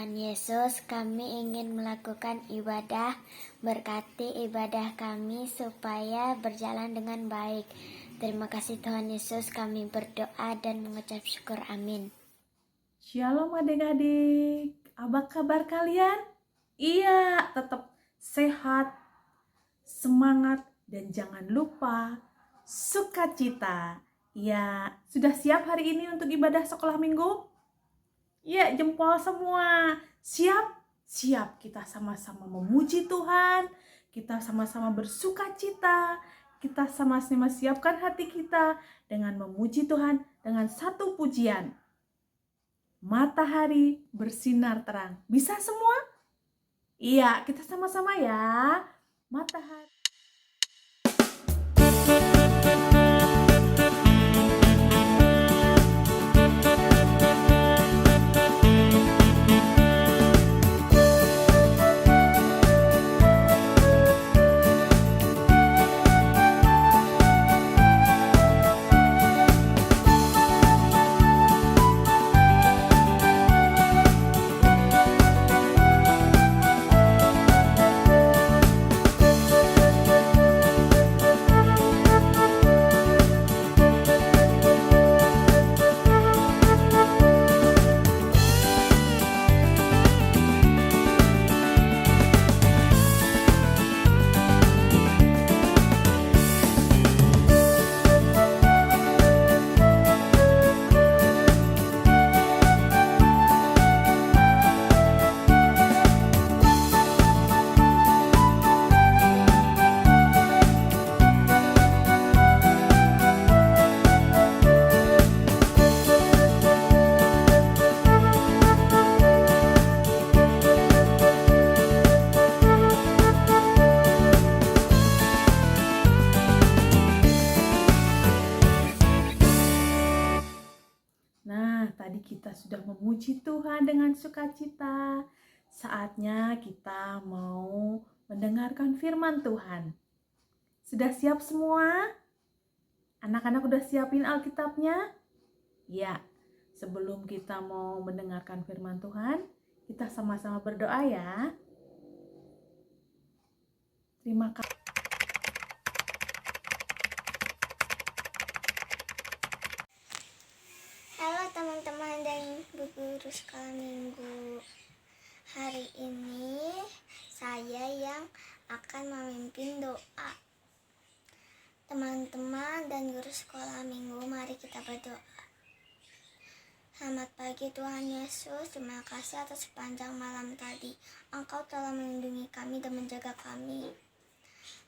Tuhan Yesus, kami ingin melakukan ibadah. Berkati ibadah kami supaya berjalan dengan baik. Terima kasih Tuhan Yesus, kami berdoa dan mengucap syukur. Amin. Shalom adik-adik, apa kabar kalian? Iya, tetap sehat, semangat, dan jangan lupa sukacita. Ya, sudah siap hari ini untuk ibadah sekolah minggu? Ya, jempol semua. Siap? Siap, kita sama-sama memuji Tuhan, kita sama-sama bersukacita, kita sama-sama siapkan hati kita dengan memuji Tuhan dengan satu pujian. Matahari bersinar terang. Bisa semua? Iya, kita sama-sama ya. Matahari. Nah, tadi kita sudah memuji Tuhan dengan sukacita. Saatnya kita mau mendengarkan firman Tuhan. Sudah siap semua? Anak-anak udah siapin Alkitabnya? Ya, sebelum kita mau mendengarkan firman Tuhan, kita sama-sama berdoa ya. Terima kasih. Halo teman-teman dan Bu Guru Sekolah Minggu. Hari ini saya yang akan memimpin doa. Teman-teman dan guru sekolah minggu, mari kita berdoa. Selamat pagi Tuhan Yesus, terima kasih atas sepanjang malam tadi. Engkau telah melindungi kami dan menjaga kami.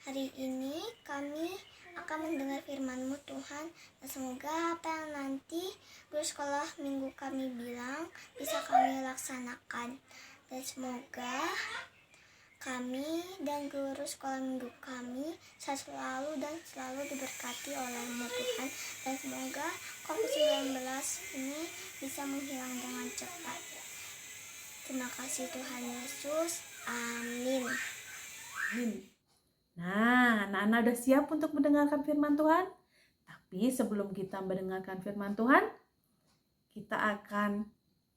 Hari ini kami akan mendengar firman-Mu Tuhan, dan semoga apa yang nanti guru sekolah minggu kami bilang bisa kami laksanakan. Dan semoga kami dan guru sekolah minggu kami selalu diberkati oleh-Mu Tuhan, dan semoga COVID-19 ini bisa menghilang dengan cepat. Terima kasih Tuhan Yesus. Amin. Amin. Nah, anak-anak udah siap untuk mendengarkan firman Tuhan? Tapi sebelum kita mendengarkan firman Tuhan, kita akan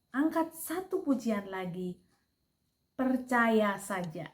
angkat satu pujian lagi. Percaya saja.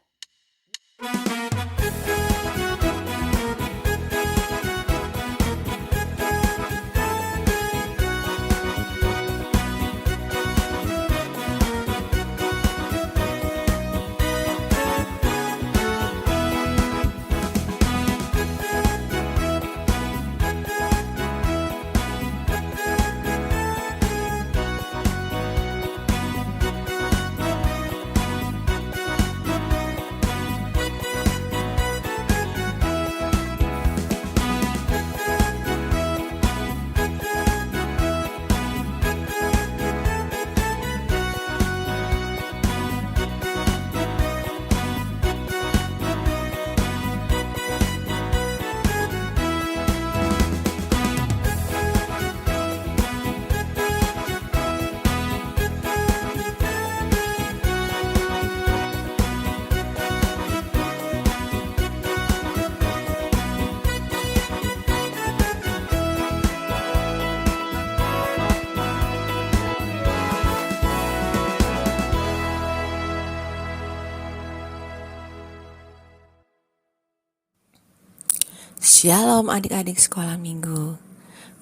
Shalom adik-adik sekolah minggu.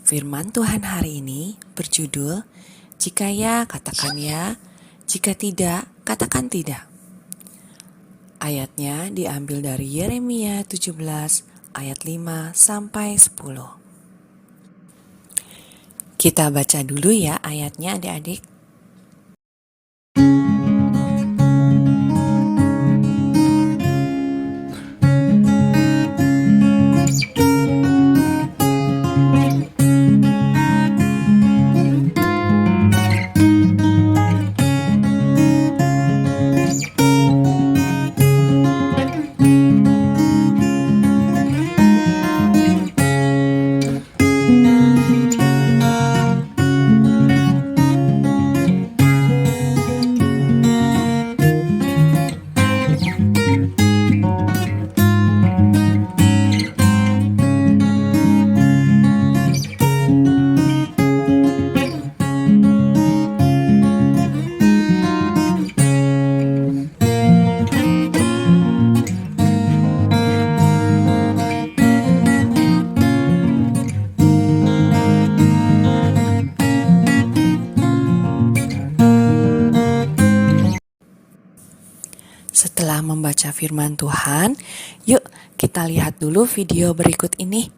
Firman Tuhan hari ini berjudul, jika ya katakan ya, jika tidak katakan tidak. Ayatnya diambil dari Yeremia 17 ayat 5 sampai 10. Kita baca dulu ya ayatnya adik-adik. Setelah membaca firman Tuhan, yuk kita lihat dulu video berikut ini.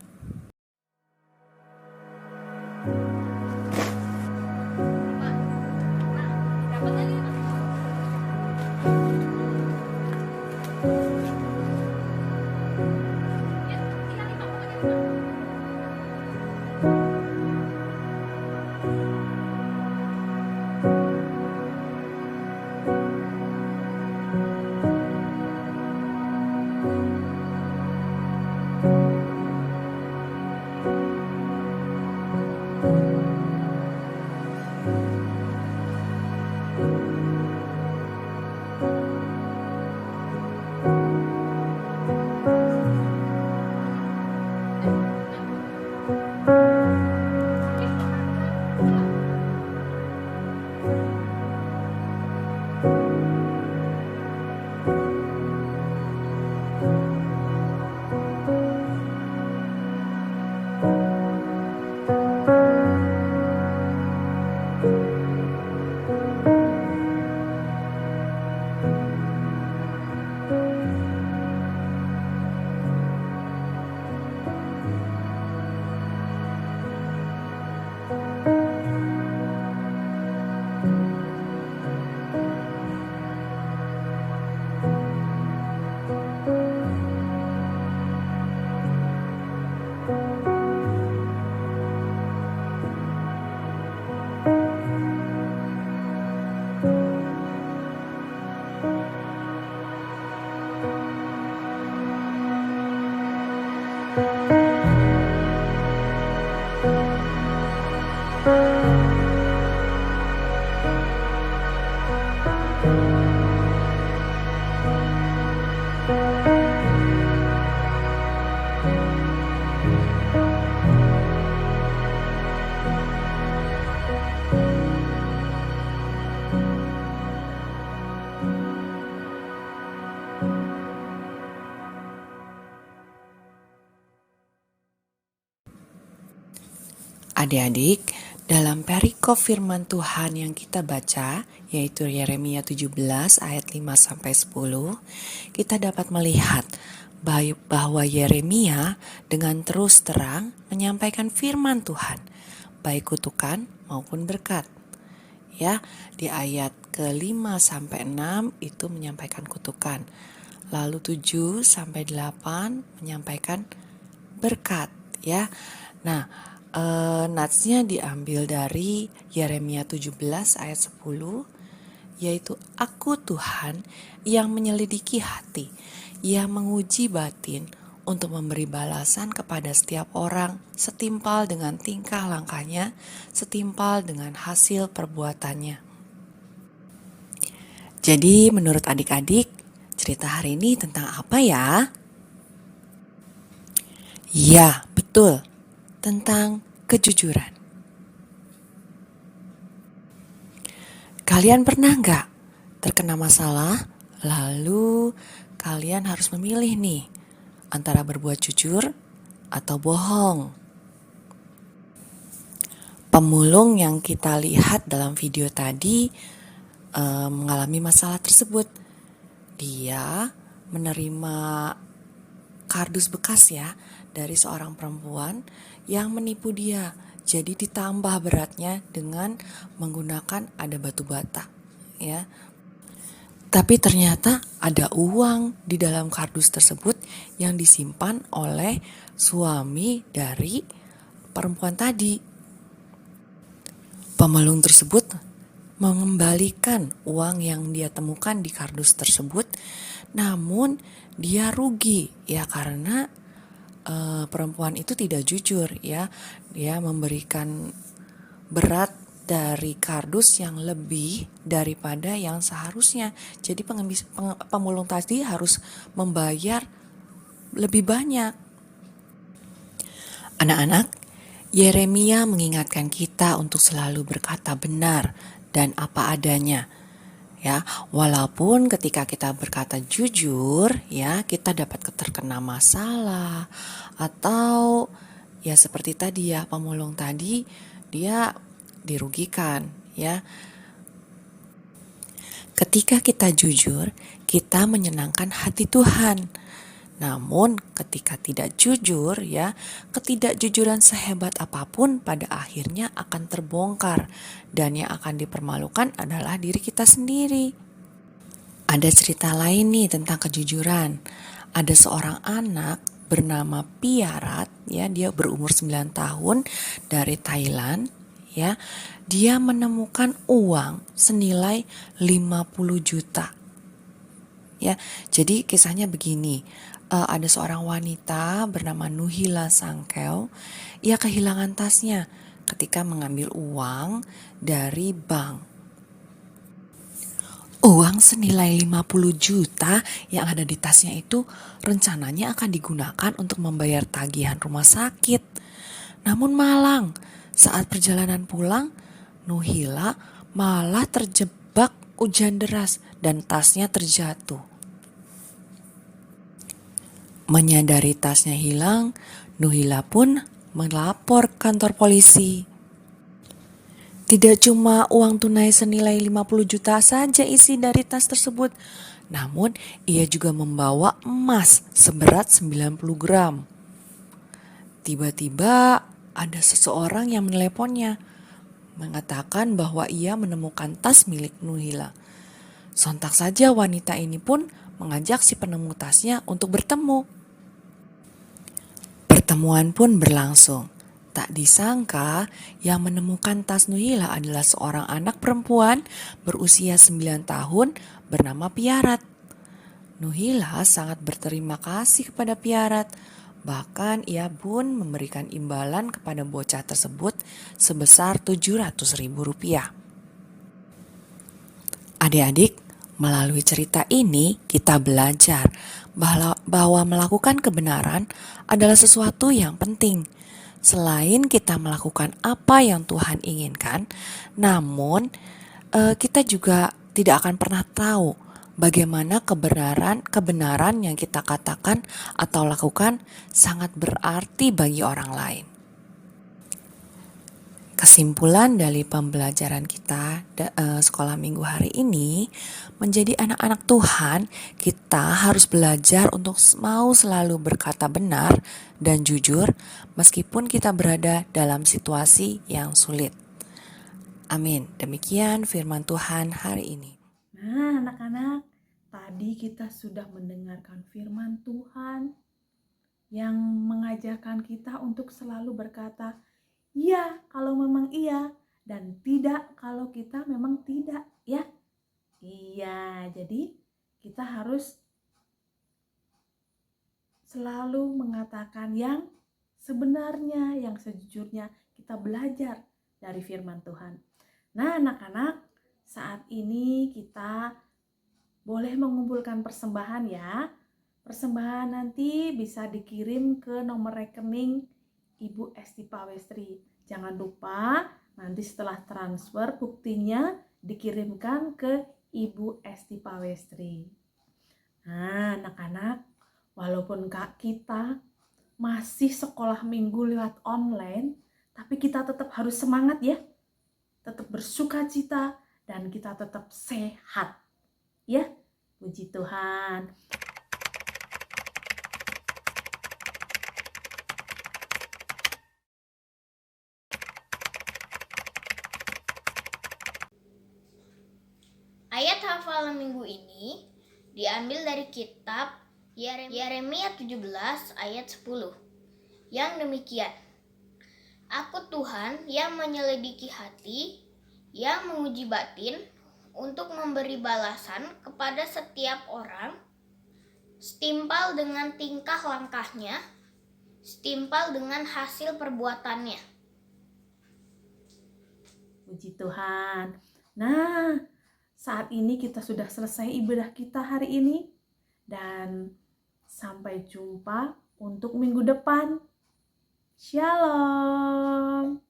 Adik-adik, dalam perikop firman Tuhan yang kita baca, yaitu Yeremia 17 ayat 5-10, kita dapat melihat bahwa Yeremia dengan terus terang menyampaikan firman Tuhan, baik kutukan maupun berkat. Ya, di ayat ke-5-6 itu menyampaikan kutukan. Lalu 7-8 menyampaikan berkat, ya. Nah, natsnya diambil dari Yeremia 17 ayat 10, yaitu aku Tuhan yang menyelidiki hati, yang menguji batin untuk memberi balasan kepada setiap orang setimpal dengan tingkah langkahnya, setimpal dengan hasil perbuatannya. Jadi menurut adik-adik, cerita hari ini tentang apa ya? Ya, betul. Tentang kejujuran. Kalian pernah nggak terkena masalah, lalu kalian harus memilih nih antara berbuat jujur atau bohong. Pemulung yang kita lihat dalam video tadi mengalami masalah tersebut. Dia menerima kardus bekas ya dari seorang perempuan yang menipu dia. Jadi ditambah beratnya dengan menggunakan ada batu bata ya. Tapi ternyata ada uang di dalam kardus tersebut yang disimpan oleh suami dari perempuan tadi. Pemulung tersebut mengembalikan uang yang dia temukan di kardus tersebut, namun dia rugi ya karena perempuan itu tidak jujur ya. Dia memberikan berat dari kardus yang lebih daripada yang seharusnya. Jadi pemulung tadi harus membayar lebih banyak. Anak-anak, Yeremia mengingatkan kita untuk selalu berkata benar dan apa adanya. Ya, walaupun ketika kita berkata jujur, ya, kita dapat terkena masalah atau ya seperti tadi ya, pemulung tadi dia dirugikan, ya. Ketika kita jujur, kita menyenangkan hati Tuhan. Namun ketika tidak jujur ya, ketidakjujuran sehebat apapun pada akhirnya akan terbongkar dan yang akan dipermalukan adalah diri kita sendiri. Ada cerita lain nih tentang kejujuran. Ada seorang anak bernama Piarat ya, dia berumur 9 tahun dari Thailand ya. Dia menemukan uang senilai 50 juta. Ya, jadi kisahnya begini. Ada seorang wanita bernama Nuhila Sangkeo. Ia kehilangan tasnya ketika mengambil uang dari bank. Uang senilai 50 juta yang ada di tasnya itu rencananya akan digunakan untuk membayar tagihan rumah sakit. Namun malang, saat perjalanan pulang, Nuhila malah terjebak hujan deras dan tasnya terjatuh. Menyadari tasnya hilang, Nuhila pun melapor kantor polisi. Tidak cuma uang tunai senilai 50 juta saja isi dari tas tersebut, namun ia juga membawa emas seberat 90 gram. Tiba-tiba ada seseorang yang meneleponnya, mengatakan bahwa ia menemukan tas milik Nuhila. Sontak saja wanita ini pun mengajak si penemu tasnya untuk bertemu. Pertemuan pun berlangsung. Tak disangka yang menemukan tas Nuhila adalah seorang anak perempuan berusia 9 tahun bernama Piarat. Nuhila sangat berterima kasih kepada Piarat. Bahkan ia pun memberikan imbalan kepada bocah tersebut sebesar 700.000 rupiah. Adik-adik, melalui cerita ini kita belajar bahwa melakukan kebenaran adalah sesuatu yang penting. Selain kita melakukan apa yang Tuhan inginkan, namun kita juga tidak akan pernah tahu bagaimana kebenaran yang kita katakan atau lakukan sangat berarti bagi orang lain. Kesimpulan dari pembelajaran kita sekolah minggu hari ini, menjadi anak-anak Tuhan, kita harus belajar untuk mau selalu berkata benar dan jujur meskipun kita berada dalam situasi yang sulit. Amin. Demikian firman Tuhan hari ini. Nah, anak-anak, tadi kita sudah mendengarkan firman Tuhan yang mengajarkan kita untuk selalu berkata iya kalau memang iya dan tidak kalau kita memang tidak, ya. Iya, jadi kita harus selalu mengatakan yang sebenarnya, yang sejujurnya. Kita belajar dari firman Tuhan. Nah, anak-anak, saat ini kita boleh mengumpulkan persembahan ya. Persembahan nanti bisa dikirim ke nomor rekening Ibu Esti Pawestri. Jangan lupa nanti setelah transfer buktinya dikirimkan ke Ibu Esti Pawestri. Nah, anak-anak, walaupun kita masih sekolah minggu lewat online, tapi kita tetap harus semangat ya. Tetap bersukacita dan kita tetap sehat. Ya, puji Tuhan. Ayat hafalan minggu ini diambil dari kitab Yeremia 17 ayat 10. Yang demikian, Aku Tuhan yang menyelidiki hati, yang menguji batin, untuk memberi balasan kepada setiap orang, setimpal dengan tingkah langkahnya, setimpal dengan hasil perbuatannya. Puji Tuhan. Nah, saat ini kita sudah selesai ibadah kita hari ini. Dan sampai jumpa untuk minggu depan. Shalom.